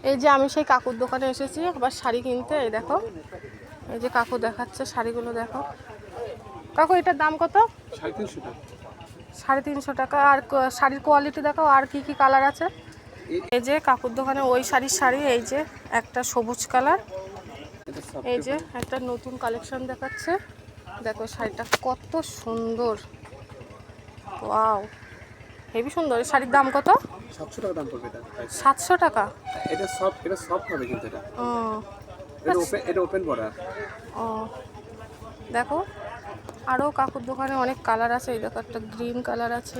এই যে আমি সেই কাকুর দোকানে এসেছি আবার শাড়ি কিনতে। এই দেখো, এই যে কাকু দেখাচ্ছে শাড়িগুলো, দেখো কাকু এটার দাম কত? 350 টাকা। 350 টাকা। আর শাড়ির কোয়ালিটি দেখো, আর কি কি কালার আছে। এই যে কাকুর দোকানে ওই শাড়ি, এই যে একটা সবুজ কালার, এই যে একটা নতুন কালেকশন দেখাচ্ছে। দেখো শাড়িটা কত সুন্দর, ওয়াও হেভি সুন্দর। এই শাড়ির দাম কত? 700 টাকা দাম পড়বে এটা। 700 টাকা। এটা সফট হবে কিন্তু এটা। ও এটা ওপেন বর্ডার। ও দেখো আরও কাকুর দোকানে অনেক কালার আছে। এই দেখো একটা গ্রিন কালার আছে,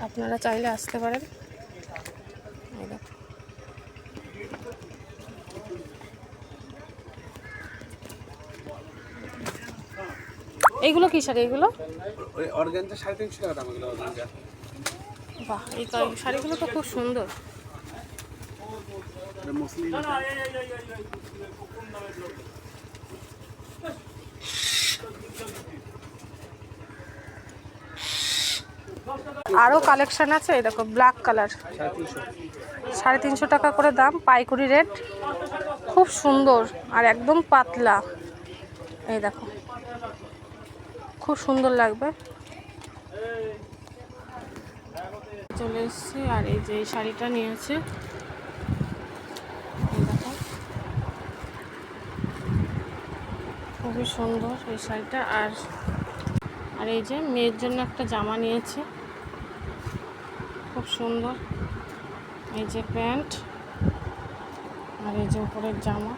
আপনারা চাইলে আসতে পারেন। এই দেখো এইগুলো কি শাড়ি? এইগুলো ওই অর্গানজা 350 টাকা দাম, এগুলো অর্গানজা। বাহ, এই শাড়িগুলো তো খুব সুন্দর। এটা মসলিন। আরও কালেকশন আছে। এই দেখো ব্ল্যাক কালার, 350 টাকা করে দাম, পাইকারি রেট, খুব সুন্দর আর একদম পাতলা। এই দেখো খুব সুন্দর লাগবে। চলে এসছি, আর এই যে এই শাড়িটা নিয়েছে, এই দেখো খুবই সুন্দর এই শাড়িটা। আর এই যে মেয়ের জন্য একটা জামা নিয়েছে, খুব সুন্দর। এই যে প্যান্ট আর এই যে উপরের জামা।